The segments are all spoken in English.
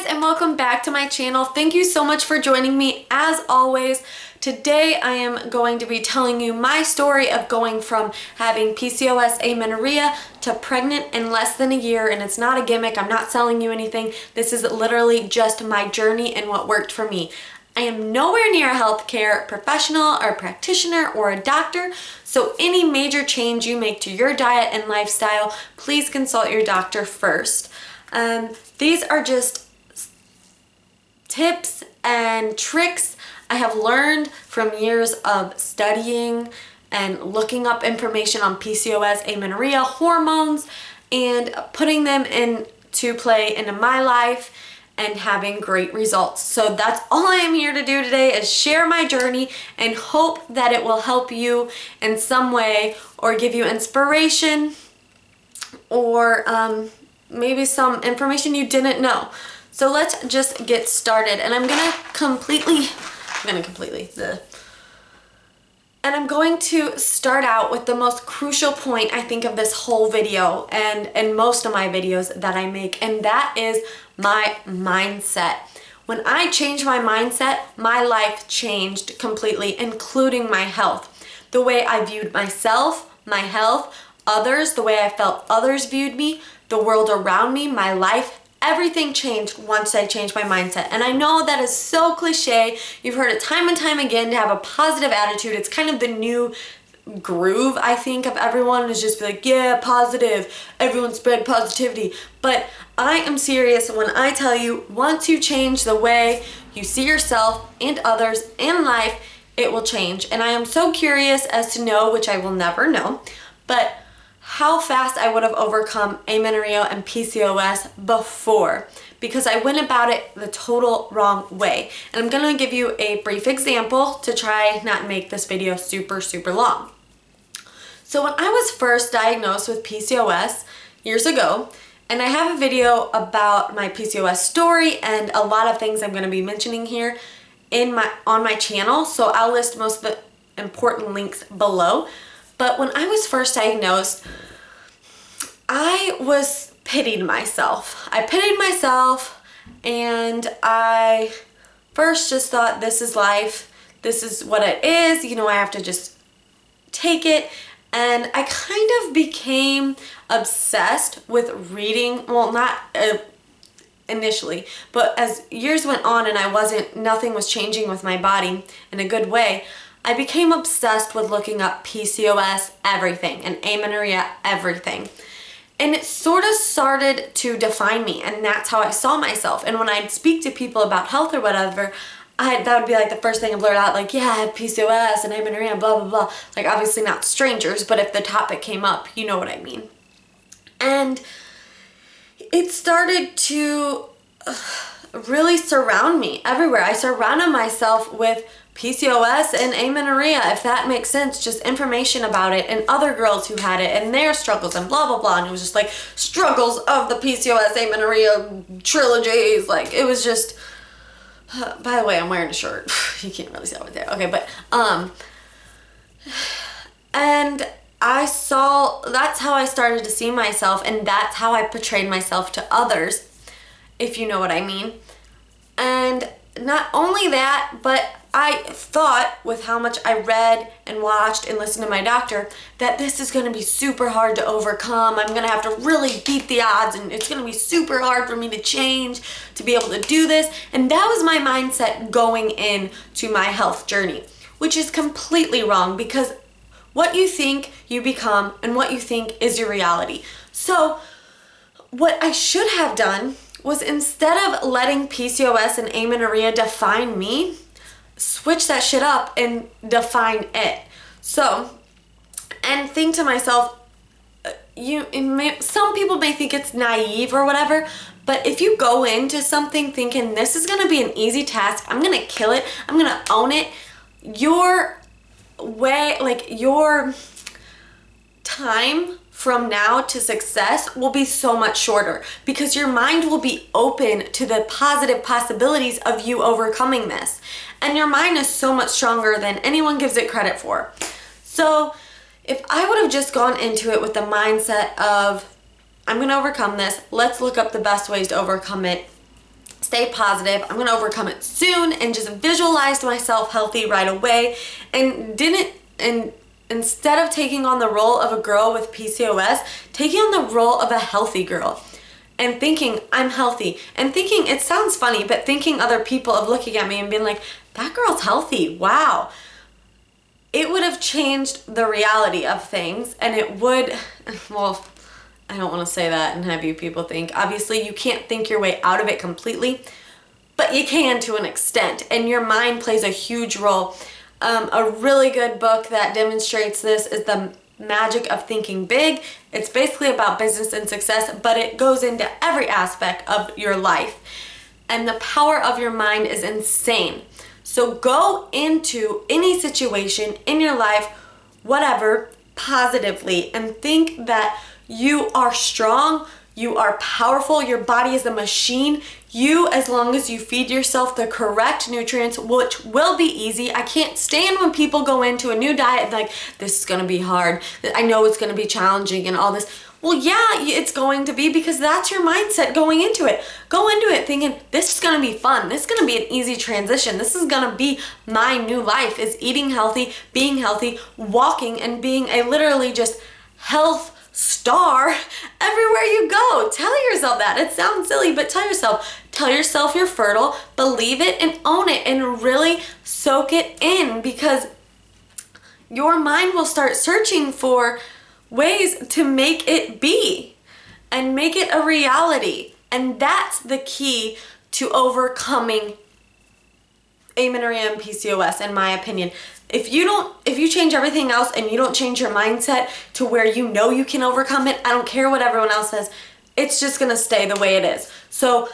guys, and welcome back to my channel. Thank you so much for joining me as always. Today I am going to be telling you my story of going from having PCOS amenorrhea to pregnant in less than a year, and it's not a gimmick. I'm not selling you anything. This is literally just my journey and what worked for me. I am nowhere near a healthcare professional or practitioner or a doctor, so any major change you make to your diet and lifestyle, please consult your doctor first. These are just tips and tricks I have learned from years of studying and looking up information on PCOS, amenorrhea, hormones, and putting them into play into my life and having great results. So that's all I am here to do today, is share my journey and hope that it will help you in some way or give you inspiration or maybe some information you didn't know. So let's just get started, and I'm going to start out with the most crucial point I think of this whole video and most of my videos that I make, and that is my mindset. When I changed my mindset, my life changed completely, including my health. The way I viewed myself, my health, others, the way I felt others viewed me, the world around me, my life, everything changed once I changed my mindset. And I know that is so cliche. You've heard it time and time again, to have a positive attitude. It's kind of the new groove, I think, of everyone, is just be like, yeah, positive, everyone spread positivity. But I am serious when I tell you, once you change the way you see yourself and others in life, it will change. And I am so curious as to know, which I will never know, but how fast I would have overcome amenorrhea and PCOS before, because I went about it the total wrong way. And I'm going to give you a brief example to try not make this video super long. So when I was first diagnosed with PCOS years ago, and I have a video about my PCOS story and a lot of things I'm going to be mentioning here on my channel, so I'll list most of the important links below. But when I was first diagnosed, I was pitying myself. I pitied myself, and I first just thought, this is life. This is what it is. You know, I have to just take it. And I kind of became obsessed with reading. Well, not initially, but as years went on and nothing was changing with my body in a good way, I became obsessed with looking up PCOS everything and amenorrhea everything. And it sort of started to define me, and that's how I saw myself. And when I'd speak to people about health or whatever, that would be like the first thing I'd blurt out, like, yeah, I have PCOS and amenorrhea and blah, blah, blah. Like, obviously not strangers, but if the topic came up, you know what I mean. And it started to really surround me everywhere. I surrounded myself with PCOS and amenorrhea, if that makes sense, just information about it and other girls who had it and their struggles and blah, blah, blah. And it was just like struggles of the PCOS amenorrhea trilogies. Like, it was just, by the way, I'm wearing a shirt. You can't really see that right there. Okay, but, and that's how I started to see myself, and that's how I portrayed myself to others, if you know what I mean. And not only that, but I thought, with how much I read and watched and listened to my doctor, that this is going to be super hard to overcome. I'm going to have to really beat the odds, and it's going to be super hard for me to change, to be able to do this. And that was my mindset going into my health journey, which is completely wrong, because what you think you become and what you think is your reality. So what I should have done was, instead of letting PCOS and amenorrhea define me, switch that shit up and define it. So, and think to myself, some people may think it's naive or whatever, but if you go into something thinking this is gonna be an easy task, I'm gonna kill it, I'm gonna own it, your time from now to success will be so much shorter, because your mind will be open to the positive possibilities of you overcoming this. And your mind is so much stronger than anyone gives it credit for. So if I would have just gone into it with the mindset of, I'm going to overcome this, let's look up the best ways to overcome it, stay positive. I'm gonna overcome it soon, and just visualized myself healthy right away, and instead of taking on the role of a girl with PCOS, taking on the role of a healthy girl and thinking I'm healthy, and thinking, it sounds funny, but thinking other people of looking at me and being like, that girl's healthy, wow. It would have changed the reality of things, and it would, well, I don't want to say that and have you people think, obviously you can't think your way out of it completely, but you can to an extent, and your mind plays a huge role. A really good book that demonstrates this is The Magic of Thinking Big. It's basically about business and success, but it goes into every aspect of your life. And the power of your mind is insane. So go into any situation in your life, whatever, positively, and think that you are strong, you are powerful, your body is a machine. You, as long as you feed yourself the correct nutrients, which will be easy. I can't stand when people go into a new diet like, this is gonna be hard, I know it's gonna be challenging and all this. Well, yeah, it's going to be, because that's your mindset going into it. Go into it thinking, this is gonna be fun, this is gonna be an easy transition, this is gonna be my new life, is eating healthy, being healthy, walking, and being a literally just health star everywhere you go. Tell yourself that. It sounds silly, but tell yourself you're fertile, believe it and own it, and really soak it in, because your mind will start searching for ways to make it be and make it a reality. And that's the key to overcoming amenorrhea and PCOS, in my opinion. If you change everything else and you don't change your mindset to where you know you can overcome it, I don't care what everyone else says, it's just gonna stay the way it is. So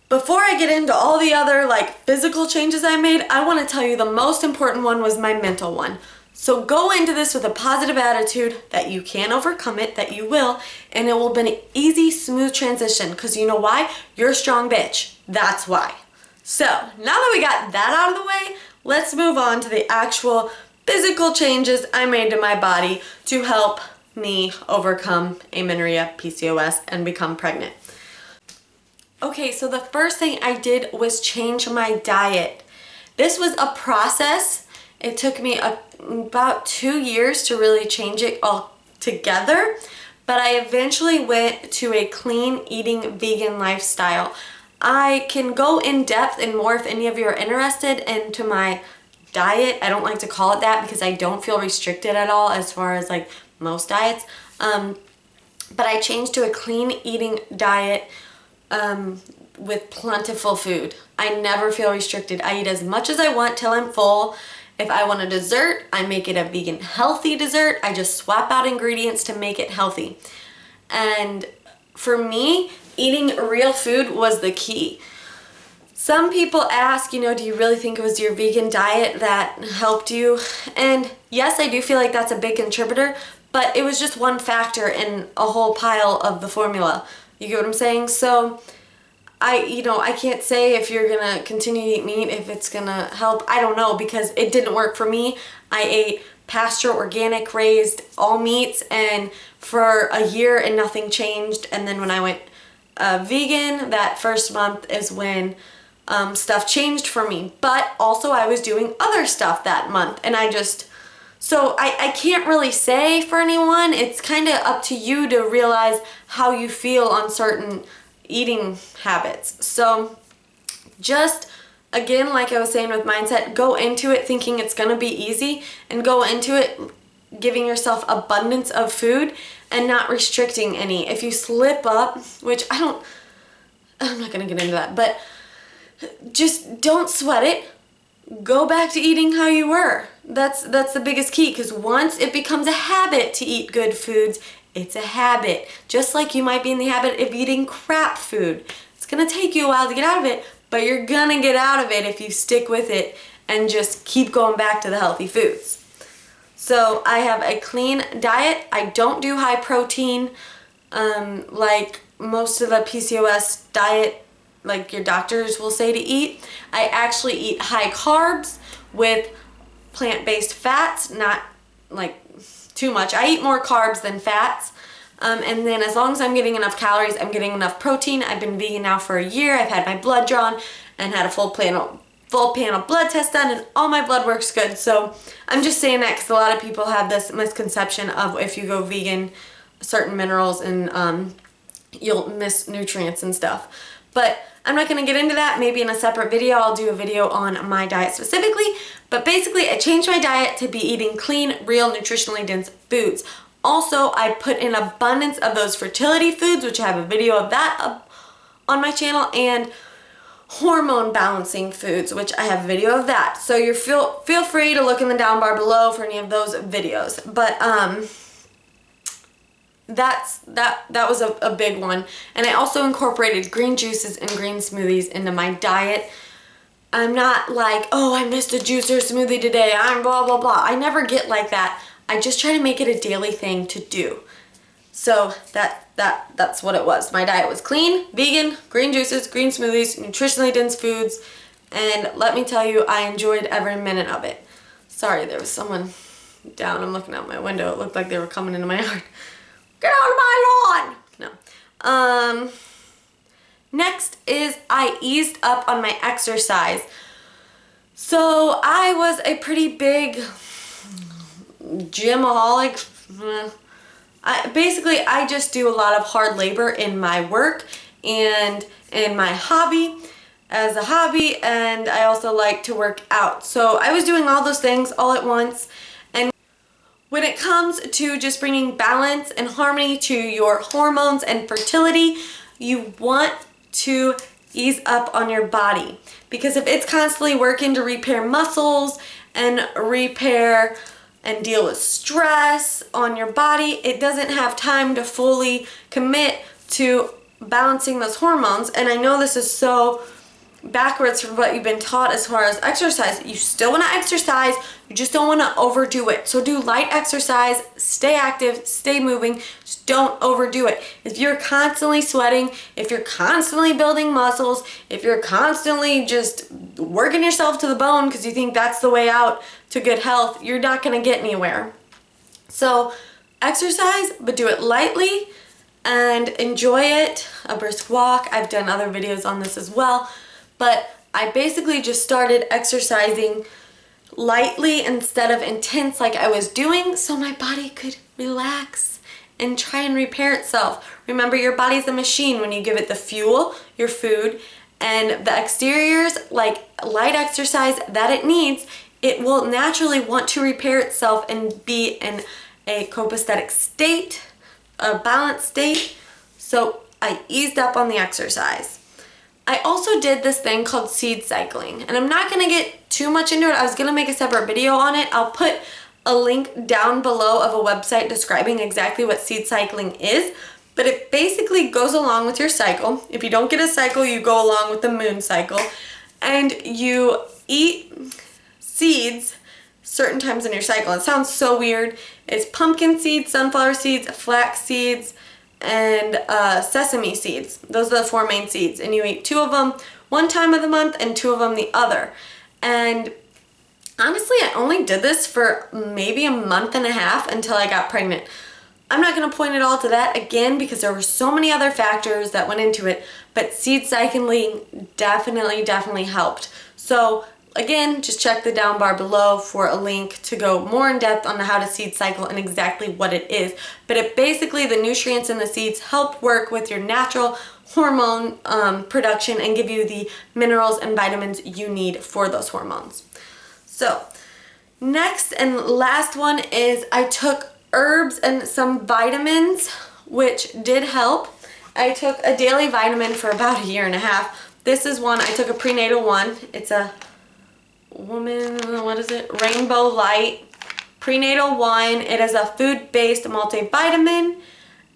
before I get into all the other physical changes I made, I wanna tell you the most important one was my mental one. So go into this with a positive attitude that you can overcome it, that you will, and it will be an easy, smooth transition, because you know why? You're a strong bitch. That's why. So now that we got that out of the way, let's move on to the actual physical changes I made to my body to help me overcome amenorrhea, PCOS, and become pregnant. Okay, so the first thing I did was change my diet. This was a process. It took me about 2 years to really change it all together, but I eventually went to a clean eating vegan lifestyle. I can go in depth and more if any of you are interested into my diet. I don't like to call it that because I don't feel restricted at all as far as most diets. But I changed to a clean eating diet with plentiful food. I never feel restricted. I eat as much as I want till I'm full. If I want a dessert, I make it a vegan healthy dessert. I just swap out ingredients to make it healthy. And for me, eating real food was the key. Some people ask, do you really think it was your vegan diet that helped you? And yes, I do feel like that's a big contributor, but it was just one factor in a whole pile of the formula. You get what I'm saying? So I can't say if you're gonna continue to eat meat, if it's gonna help. I don't know, because it didn't work for me. I ate pasture, organic, raised, all meats, and for a year and nothing changed. And then when I went vegan, that first month is when stuff changed for me. But also I was doing other stuff that month, and so I can't really say for anyone. It's kind of up to you to realize how you feel on certain eating habits. So just, again, like I was saying with mindset, go into it thinking it's gonna be easy, and go into it giving yourself abundance of food and not restricting any. If you slip up, which I'm not gonna get into that, but just don't sweat it. Go back to eating how you were. That's the biggest key, because once it becomes a habit to eat good foods, it's a habit. Just like you might be in the habit of eating crap food. It's gonna take you a while to get out of it, but you're gonna get out of it if you stick with it and just keep going back to the healthy foods. So I have a clean diet. I don't do high protein like most of the PCOS diet, like your doctors will say to eat. I actually eat high carbs with plant-based fats, not too much. I eat more carbs than fats, And then as long as I'm getting enough calories, I'm getting enough protein. I've been vegan now for a year. I've had my blood drawn and had a full panel blood test done, and all my blood works good. So I'm just saying that because a lot of people have this misconception of if you go vegan, certain minerals and you'll miss nutrients and stuff. But I'm not going to get into that. Maybe in a separate video I'll do a video on my diet specifically. But basically I changed my diet to be eating clean, real, nutritionally dense foods. Also, I put in abundance of those fertility foods, which I have a video of that up on my channel, and hormone balancing foods, which I have a video of that. So you feel free to look in the down bar below for any of those videos. But that was a big one. And I also incorporated green juices and green smoothies into my diet. I'm not like, oh, I missed a juice or smoothie today, I'm blah blah blah. I never get like that. I just try to make it a daily thing to do. So that's what it was. My diet was clean, vegan, green juices, green smoothies, nutritionally dense foods, and let me tell you, I enjoyed every minute of it. Sorry, there was someone down. I'm looking out my window. It looked like they were coming into my yard. Get out of my lawn! No. Next is I eased up on my exercise. So I was a pretty big gymaholic. I just do a lot of hard labor in my work and in my hobby as a hobby, and I also like to work out. So I was doing all those things all at once, and when it comes to just bringing balance and harmony to your hormones and fertility, you want to ease up on your body, because if it's constantly working to repair muscles and repair and deal with stress on your body, it doesn't have time to fully commit to balancing those hormones. And I know this is so backwards from what you've been taught as far as exercise. You still want to exercise, you just don't want to overdo it. So do light exercise, stay active, stay moving, just don't overdo it. If you're constantly sweating, if you're constantly building muscles, if you're constantly just working yourself to the bone because you think that's the way out to good health, you're not going to get anywhere. So exercise, but do it lightly and enjoy it. A brisk walk. I've done other videos on this as well. But I basically just started exercising lightly instead of intense like I was doing, so my body could relax and try and repair itself. Remember, your body's a machine. When you give it the fuel, your food, and the exteriors, like light exercise that it needs, it will naturally want to repair itself and be in a copacetic state, a balanced state. So I eased up on the exercise. I also did this thing called seed cycling, and I'm not going to get too much into it. I was going to make a separate video on it. I'll put a link down below of a website describing exactly what seed cycling is, but it basically goes along with your cycle. If you don't get a cycle, you go along with the moon cycle, and you eat seeds certain times in your cycle. It sounds so weird. It's pumpkin seeds, sunflower seeds, flax seeds, and sesame seeds. Those are the 4 main seeds, and you eat 2 of them one time of the month and 2 of them the other. And honestly, I only did this for maybe a month and a half until I got pregnant. I'm not going to point it all to that again because there were so many other factors that went into it, but seed cycling definitely helped. So again, just check the down bar below for a link to go more in depth on how to seed cycle and exactly what it is. But it basically, the nutrients in the seeds help work with your natural hormone production and give you the minerals and vitamins you need for those hormones. So next and last one is I took herbs and some vitamins, which did help. I took a daily vitamin for about a year and a half. This is one, I took a prenatal one. It's a Rainbow Light Prenatal 1. It is a food-based multivitamin,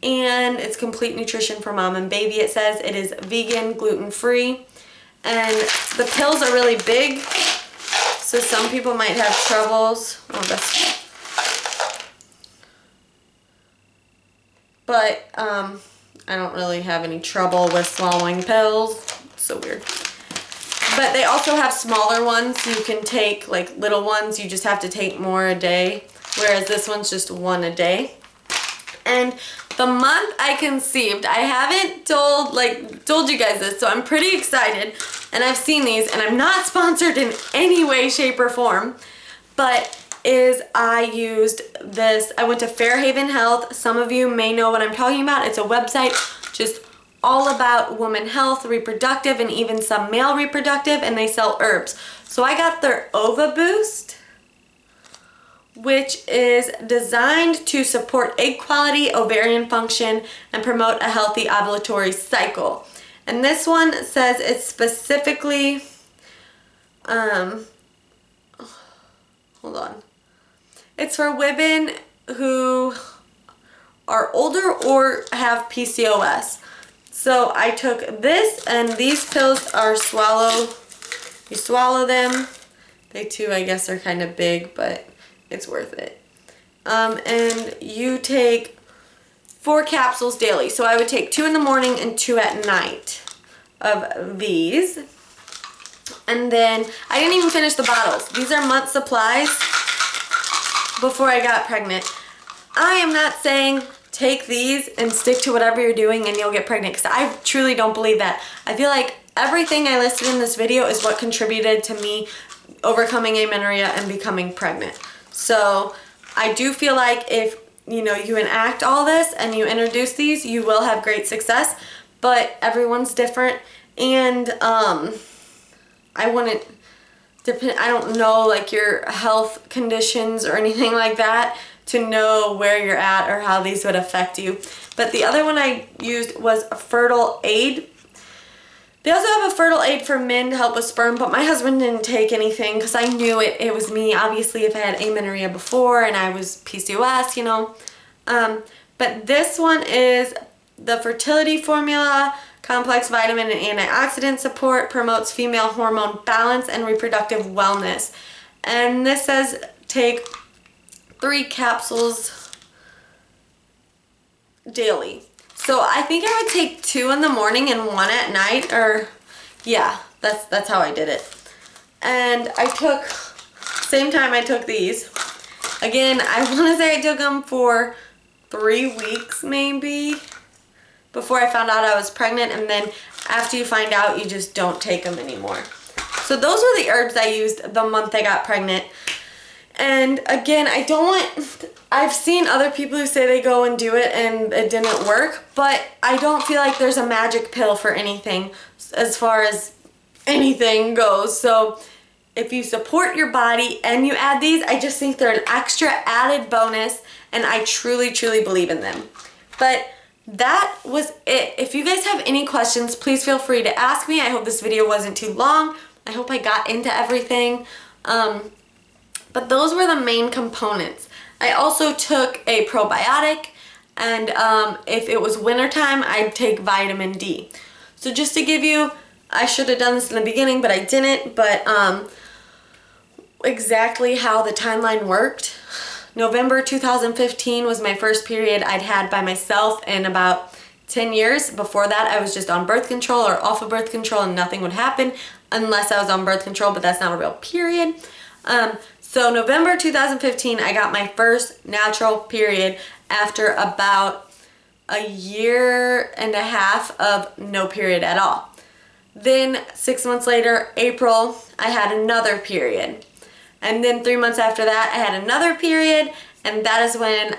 and it's complete nutrition for mom and baby. It says it is vegan, gluten-free, and the pills are really big, so some people might have troubles. But I don't really have any trouble with swallowing pills. It's so weird. But they also have smaller ones you can take, like little ones. You just have to take more a day, whereas this one's just 1 a day. And the month I conceived. I haven't told you guys this, so I'm pretty excited. And I've seen these, and I'm not sponsored in any way, shape, or form. But I used this. I went to Fairhaven Health. Some of you may know what I'm talking about. It's a website just all about woman health, reproductive, and even some male reproductive, and they sell herbs. So I got their Ovaboost, which is designed to support egg quality, ovarian function, and promote a healthy ovulatory cycle. And this one says it's specifically, hold on. It's for women who are older or have PCOS. So I took this, and these pills are you swallow them. They too, I guess, are kind of big, but it's worth it. And you take 4 capsules daily. So I would take 2 in the morning and 2 at night of these. And then I didn't even finish the bottles. These are month supplies before I got pregnant. I am not saying take these and stick to whatever you're doing and you'll get pregnant, because I truly don't believe that. I feel like everything I listed in this video is what contributed to me overcoming amenorrhea and becoming pregnant. So I do feel like if you enact all this and you introduce these, you will have great success, but everyone's different. And I don't know like your health conditions or anything like that to know where you're at or how these would affect you. But the other one I used was a Fertilaid. They also have a Fertilaid for men to help with sperm, but my husband didn't take anything because I knew it was me. Obviously, if I had amenorrhea before and I was PCOS, But this one is the fertility formula, complex vitamin and antioxidant support, promotes female hormone balance and reproductive wellness. And this says take 3 capsules daily. So I think I would take 2 in the morning and 1 at night, or yeah, that's how I did it. And I took, same time I took these. Again, I want to say I took them for 3 weeks maybe before I found out I was pregnant, and then after you find out, you just don't take them anymore. So those were the herbs I used the month I got pregnant. And again, I've seen other people who say they go and do it and it didn't work, but I don't feel like there's a magic pill for anything as far as anything goes. So if you support your body and you add these, I just think they're an extra added bonus, and I truly, truly believe in them. But that was it. If you guys have any questions, please feel free to ask me. I hope this video wasn't too long. I hope I got into everything. But those were the main components. I also took a probiotic, and if it was wintertime, I'd take vitamin D. So just to give you, I should have done this in the beginning, but I didn't, but exactly how the timeline worked. November 2015 was my first period I'd had by myself in about 10 years. Before that, I was just on birth control or off of birth control, and nothing would happen unless I was on birth control, but that's not a real period. So November 2015, I got my first natural period after about a year and a half of no period at all. Then 6 months later, April, I had another period. And then 3 months after that, I had another period, and that is when,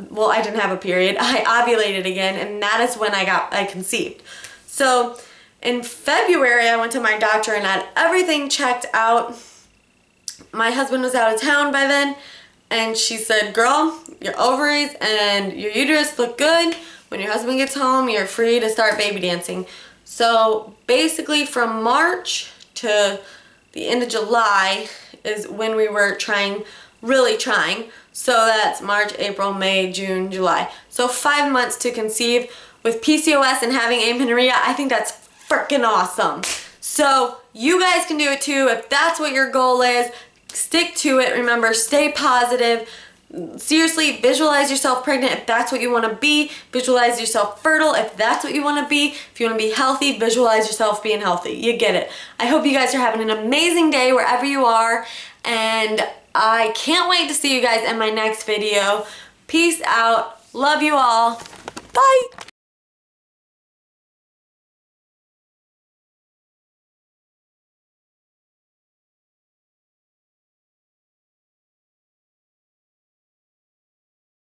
well, I didn't have a period. I ovulated again, and that is when I conceived. So in February, I went to my doctor and had everything checked out. My husband was out of town by then, and she said, girl, your ovaries and your uterus look good. When your husband gets home, you're free to start baby dancing. So basically from March to the end of July is when we were really trying. So that's March, April, May, June, July. So 5 months to conceive. With PCOS and having amenorrhea, I think that's freaking awesome. So you guys can do it too. If that's what your goal is, stick to it. Remember, stay positive. Seriously, visualize yourself pregnant if that's what you want to be. Visualize yourself fertile if that's what you want to be. If you want to be healthy, visualize yourself being healthy. You get it. I hope you guys are having an amazing day wherever you are, and I can't wait to see you guys in my next video. Peace out. Love you all. Bye.